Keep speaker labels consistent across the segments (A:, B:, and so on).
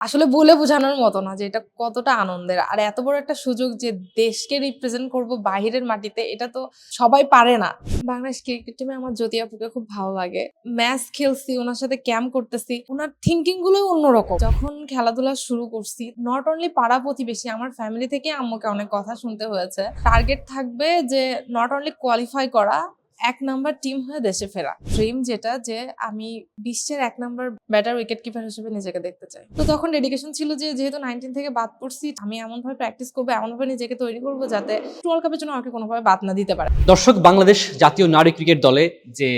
A: আসলে বলে বোঝানোর মতো না যে এটা কতটা আনন্দের। আর এত বড় একটা সুযোগ যে দেশকে রিপ্রেজেন্ট করব বাহিরের মাটিতে, এটা তো সবাই পারে না। বাংলাদেশ ক্রিকেট টিমে আমার জ্যোতি আপুকে খুব ভালো লাগে। ম্যাচ খেলছি, উনার সাথে ক্যাম্প করতেছি। উনার থিংকিং গুলোই অন্যরকম। যখন খেলাধুলা শুরু করছি, নট অনলি পাড়া প্রতিবেশী, আমার ফ্যামিলি থেকে আম্মুকে অনেক কথা শুনতে হয়েছে। টার্গেট থাকবে যে নট অনলি কোয়ালিফাই করা, ১ নাম্বার টিম হয়ে দেশে ফেরা। ড্রিম যেটা যে আমি বিশ্বের ১ নাম্বার ব্যাটার উইকেট কিপার হিসেবে নিজেকে দেখতে চাই। তো তখন ডেডিকেশন ছিল যে যেহেতু 19 থেকে বাদ পড়ছি, আমি এমনভাবে প্র্যাকটিস করবো, এমনভাবে নিজেকে তৈরি করবো যাতে ওয়ার্ল্ড কাপের জন্য আমাকে কোনোভাবে বাদ না দিতে পারে।
B: দর্শক, বাংলাদেশ জাতীয় নারী ক্রিকেট দলে যে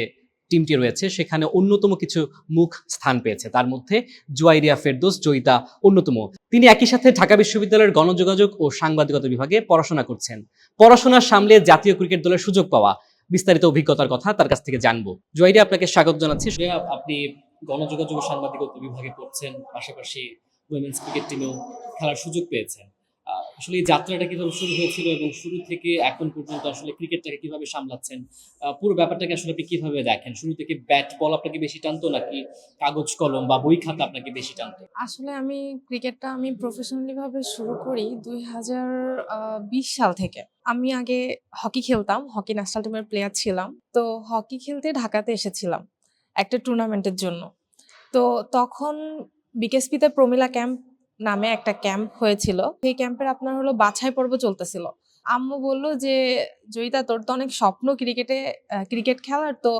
B: টিমটি রয়েছে সেখানে অন্যতম কিছু মুখ স্থান পেয়েছে। তার মধ্যে জুয়াইরিয়া ফেরদৌস জয়িতা অন্যতম। তিনি একই সাথে ঢাকা বিশ্ববিদ্যালয়ের গণযোগাযোগ ও সাংবাদিকতা বিভাগে পড়াশোনা করছেন। পড়াশোনার সামলে জাতীয় ক্রিকেট দলের সুযোগ পাওয়া, বিস্তারিত অভিজ্ঞতার কথা তার কাছ থেকে জানবো। জুয়াইরিয়া, আপনাকে স্বাগত জানাচ্ছি। আপনি গণযোগাযোগ ও সাংবাদিকতা বিভাগে পড়ছেন, পাশাপাশি উইমেন্স ক্রিকেট টিমেও খেলার সুযোগ পেয়েছেন। আসলে এই যাত্রাটা কিভাবে শুরু হয়েছিল এবং শুরু থেকে এখন পর্যন্ত আসলে ক্রিকেটটাকে কিভাবে সামলাচ্ছেন, পুরো ব্যাপারটাকে আসলে আপনি কিভাবে দেখেন? শুরু থেকে ব্যাট বল আপনাকে বেশি টানতো নাকি কাগজ কলম বা বই খাতা আপনাকে বেশি টানতো?
A: আসলে ক্রিকেটটা আমি প্রফেশনালি ভাবে শুরু করি ২০২০ সাল থেকে। আমি আগে হকি খেলতাম, হকি ন্যাশনাল টিমের প্লেয়ার ছিলাম। তো হকি খেলতে ঢাকাতে এসেছিলাম একটা টুর্নামেন্টের জন্য। তো তখন বিকেএসপিতে প্রমিলা ক্যাম্প নামে একটা ক্যাম্প হয়েছিল। সেই ক্যাম্পের আপনার হলো বাছাই পর্ব চলতেছিল। আম্মু বলল যে, "জয়িতা, তোর তো অনেক স্বপ্ন ক্রিকেট খেলার। তো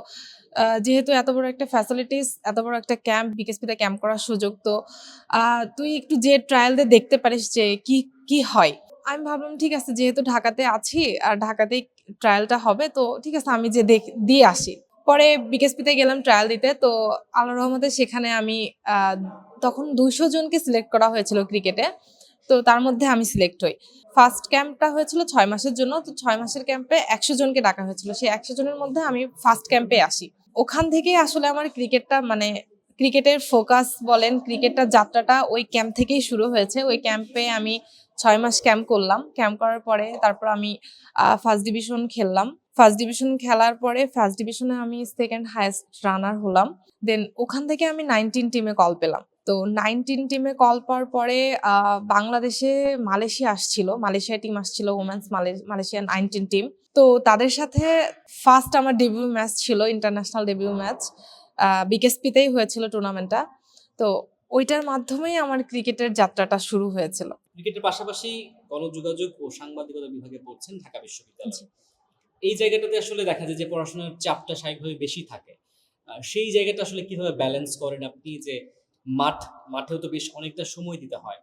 A: যেহেতু এত বড় একটা ফ্যাসিলিটিস, এত বড় একটা ক্যাম্প, বিকেএসপিতে ক্যাম্প করার সুযোগ, তো তুই একটু যেয়ে ট্রায়াল দেখতে পারিস যে কি হয়?" আমি ভাবলাম ঠিক আছে, যেহেতু ঢাকাতে আছি আর ঢাকাতেই ট্রায়ালটা হবে, তো ঠিক আছে আমি যেয়ে দিয়ে আসি। পরে বিকেএসপিতে গেলাম ট্রায়াল দিতে। তো আল্লাহর রহমতে সেখানে আমি আ তখন ২০০ জনকে সিলেক্ট করা হয়েছিল ক্রিকেটে। তো তার মধ্যে আমি সিলেক্ট হই। ফার্স্ট ক্যাম্পটা হয়েছিল ৬ মাসের জন্য। তো ৬ মাসের ক্যাম্পে ১০০ জনকে ডাকা হয়েছিল। সেই ১০০ জনের মধ্যে আমি ফার্স্ট ক্যাম্পে আসি। ওখান থেকেই আসলে আমার ক্রিকেটটা ক্রিকেটের ফোকাস বলেন, ক্রিকেটটার যাত্রাটা ওই ক্যাম্প থেকেই শুরু হয়েছে। ওই ক্যাম্পে আমি ৬ মাস ক্যাম্প করলাম। ক্যাম্প করার পরে তারপর আমি ফার্স্ট ডিভিশন খেললাম। ফার্স্ট ডিভিশন খেলার পরে ফার্স্ট ডিভিশনে আমি সেকেন্ড হাইয়েস্ট রানার হলাম। দেন ওখান থেকে আমি 19 টিমে কল পেলাম। তো 19 টিমে কল পাওয়ার পরে বাংলাদেশে মালয়েশিয়া আসছিল। মালয়েশিয়া টিম আসছিল, ওমেন্স মালয়েশিয়ার 19 টিম। তো তাদের সাথে ফার্স্ট আমার ডেবিউ ম্যাচ ছিল, ইন্টারন্যাশনাল ডেবিউ ম্যাচ। বিকেএসপিতেই হয়েছিল টুর্নামেন্টটা। তো ওইটার মাধ্যমেই আমার ক্রিকেটের যাত্রাটা শুরু হয়েছিল।
B: ক্রিকেটের পাশাপাশি গণযোগাযোগ ও সাংবাদিকতা বিভাগে পড়ছেন ঢাকা বিশ্ববিদ্যালয়ে।
A: জি।
B: এই জায়গাটাতে আসলে দেখা যায় যে পড়াশোনার চাপটা স্বাভাবিকভাবে বেশি থাকে। সেই জায়গাটা আসলে কিভাবে ব্যালেন্স করেন আপনি? যে মাঠেও তো বেশ অনেকটা সময় দিতে হয়।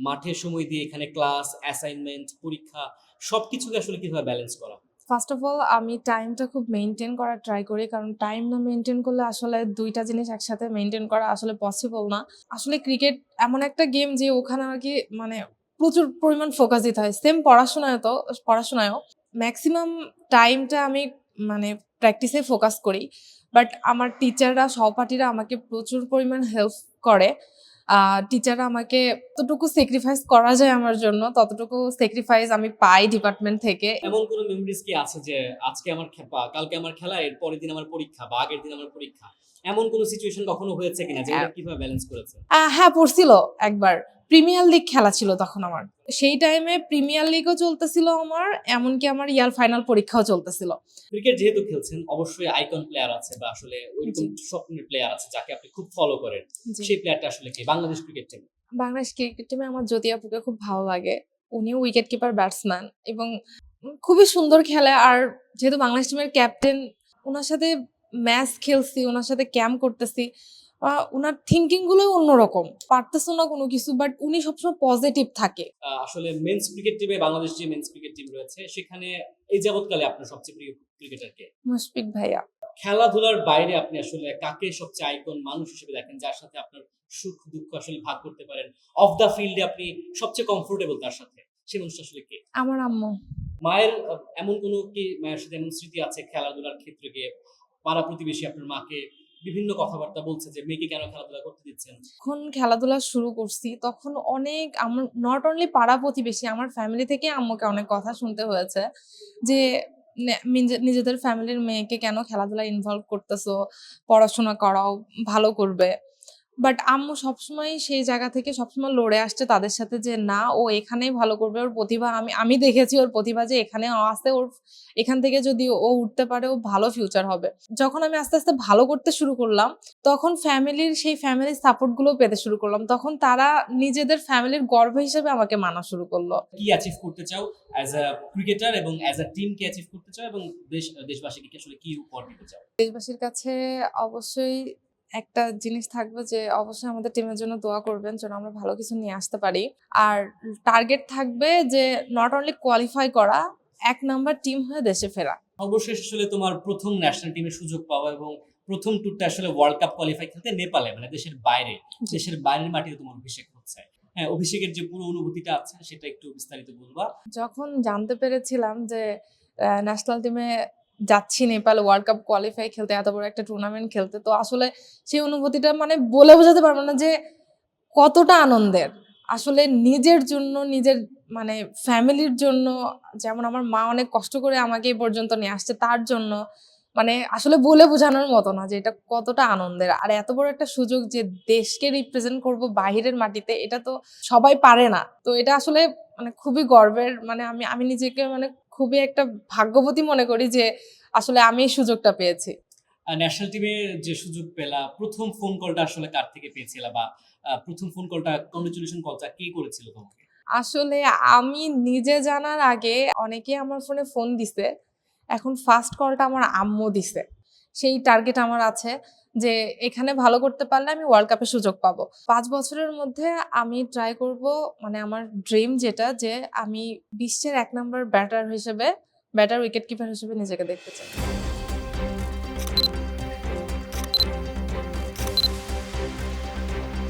B: মাঠে সময় দিয়ে এখানে ক্লাস, অ্যাসাইনমেন্ট, পরীক্ষা সবকিছুকে আসলে কিভাবে ব্যালেন্স করা হয়?
A: ফার্স্ট অফ অল আমি টাইমটা খুব মেইনটেইন করার ট্রাই করি। কারণ টাইম না মেইনটেইন করলে আসলে ২ টা জিনিস একসাথে মেইনটেইন করা আসলে পসিবল না। আসলে ক্রিকেট এমন একটা গেম যে ওখানে আরকি মানে প্রচুর পরিমাণ ফোকাস দিতে হয়। সেম পড়াশোনায়ও মেক্সিমাম টাইমটা আমি প্র্যাকটিসে ফোকাস করি। বাট আমার টিচাররা, সহপাঠীরা আমাকে প্রচুর পরিমাণ হেল্প করে। আ টিচাররা আমাকে যতটুকু স্যাক্রিফাইস করা যায় আমার জন্য, ততটুকু স্যাক্রিফাইস আমি পাই ডিপার্টমেন্ট থেকে।
B: এমন কোনো মেমোরিজ কি আছে যে আজকে আমার কালকে আমার খেলা, এর পরের দিন আমার পরীক্ষা বা আগের দিন আমার পরীক্ষা। এমন কোনো সিচুয়েশন কখনো হয়েছে কিনা যে এটা কিভাবে ব্যালেন্স করেছেন?
A: হ্যাঁ, পড়ছিল একবার। প্রিমিয়ার লিগ খেলা ছিল তখন আমার। সেই টাইমে প্রিমিয়ার লিগও চলতেছিল আমার, এমনকি আমার ইয়ার ফাইনাল পরীক্ষাও চলতেছিল।
B: ক্রিকেট যেহেতু খেলছেন অবশ্যই আইকন প্লেয়ার আছে বা আসলে
A: জি,
B: ঐরকম স্বপ্নের প্লেয়ার আছে যাকে আপনি খুব ফলো করেন।
A: জি।
B: সেই প্লেয়ারটা আসলে কে? বাংলাদেশ ক্রিকেট টিমে?
A: বাংলাদেশ ক্রিকেট টিমে আমার জ্যোতি আপুকে খুব ভালো লাগে। উনিও উইকেট কিপার ব্যাটসম্যান এবং খুবই সুন্দর খেলে। আর যেহেতু বাংলাদেশ টিমের ক্যাপ্টেন, উনার সাথে ম্যাচ খেলছি, উনার সাথে ক্যাম্প করতেছি। উনার থিংকিং গুলোই অন্যরকম। পারতেছো না কোনো কিছু, বাট উনি সবসময় পজিটিভ থাকে।
B: আসলে মেন্স ক্রিকেট টিমে বাংলাদেশ যে মেন্স ক্রিকেট টিম রয়েছে সেখানে এই যাবৎকালে আপনার সবচেয়ে প্রিয় ক্রিকেটার কে?
A: মুশফিক ভাইয়া।
B: খেলাধুলার বাইরে আপনি আসলে কাকে সবচেয়ে আইকন মানুষ হিসেবে দেখেন যার সাথে আপনার সুখ দুঃখ আসলে ভাগ করতে পারেন? অফ দ্য ফিল্ডে আপনি সবচেয়ে কমফোর্টেবল তার সাথে। সেই মানুষটা আসলে কে?
A: আমার আম্মু।
B: মায়ের এমন কোনো কি মায়ের সাথে এমন স্মৃতি আছে খেলাধুলার ক্ষেত্রে গিয়ে পাড়া প্রতিবেশী আপনার মাকে বিভিন্ন কথাবার্তা বলছে যে মেয়েকে কেন খেলাধুলা করতে দিচ্ছেন?
A: যখন খেলাধুলা শুরু করছি তখন অনেক আমার নট অনলি পাড়া প্রতিবেশী, আমার ফ্যামিলি থেকে আম্মুকে অনেক কথা শুনতে হয়েছে যে নিজেদের ফ্যামিলির মেয়েকে কেন খেলাধুলায় ইনভলভ করতেছো, পড়াশোনা করাও, ভালো করবে। বাট আম্মু সবসময় সেই জায়গা থেকে সবসময় লড়ে আসছে তাদের সাথে যে না, ও এখানেই ভালো করবে, ওর প্রতিভা আমি দেখেছি, ওর প্রতিভা যে এখানেও আছে, ওর এখান থেকে যদি ও উঠতে পারে ও ভালো ফিউচার হবে। যখন আমি আস্তে আস্তে ভালো করতে শুরু করলাম তখন সেই ফ্যামিলির সাপোর্ট গুলো পেতে শুরু করলাম, তখন তারা নিজেদের ফ্যামিলির গর্ব হিসেবে আমাকে মানা শুরু করলো।
B: কি অ্যাচিভ করতে চাও অ্যাজ আ ক্রিকেটার এবং অ্যাজ আ টিম কি অ্যাচিভ করতে চাও এবং দেশবাসীকে আসলে কি উপহার দিতে চাও?
A: দেশবাসীর কাছে অবশ্যই একটা জিনিস থাকবে যে অবশ্যই আমাদের টিমের জন্য দোয়া করবেন যেন আমরা ভালো কিছু নিয়ে আসতে পারি। আর টার্গেট থাকবে যে নট অনলি কোয়ালিফাই করা, ১ নাম্বার টিম হয়ে দেশে ফেরা।
B: সর্বশেষ আসলে তোমার প্রথম ন্যাশনাল টিমের সুযোগ পাওয়া এবং প্রথম ট্যুরটা আসলে ওয়ার্ল্ড কাপ কোয়ালিফাই খেলতে নেপালে, মানে দেশের বাইরে,
A: জি।
B: দেশের বাইরের মাটিতে তোমার অভিষেক হচ্ছে। হ্যাঁ, অভিষেকের যে পুরো অনুভূতিটা আছে সেটা একটু বিস্তারিত বলবা?
A: যখন জানতে পেরেছিলাম যে ন্যাশনাল টিমে যাচ্ছি নেপাল ওয়ার্ল্ড কাপ কোয়ালিফাই খেলতে, এত বড় একটা টুর্নামেন্ট খেলতে, তো আসলে সেই অনুভূতিটা মানে বলে বোঝাতে পারব না যে কতটা আনন্দের। আসলে নিজের জন্য, নিজের মানে ফ্যামিলির জন্য, যেমন আমার মা অনেক কষ্ট করে আমাকে এই পর্যন্ত নিয়ে আসছে, তার জন্য মানে আসলে বলে বোঝানোর মতো না যে এটা কতটা আনন্দের। আর এত বড় একটা সুযোগ যে দেশকে রিপ্রেজেন্ট করব বাহিরের মাটিতে, এটা তো সবাই পারে না। তো এটা আসলে মানে খুবই গর্বের, মানে আমি নিজেকে মানে খুবই একটা ভাগ্যবতী মনে করি যে আসলে আমি এই সুযোগটা পেয়েছি।
B: ন্যাশনাল টিমে যে সুযোগ পেলা, ১ম ফোন কলটা আসলে কার থেকে পেয়েছিলা বা ১ম ফোন কলটা কংগ্রাচুলেশন কলটা কে করেছিল তোমাকে?
A: আসলে আমি নিজে জানার আগে অনেকেই আমার ফোনে ফোন দিছে। এখন ফার্স্ট কলটা আমার আম্মু দিছে। সেই টার্গেট আমার আছে যে এখানে ভালো করতে পারলে আমি ওয়ার্ল্ড কাপের সুযোগ পাবো। ৫ বছরের মধ্যে আমি ট্রাই করব, মানে আমার ড্রিম যেটা যে আমি বিশ্বের ১ নাম্বার ব্যাটার উইকেট কিপার হিসেবে নিজেকে দেখতে চাই।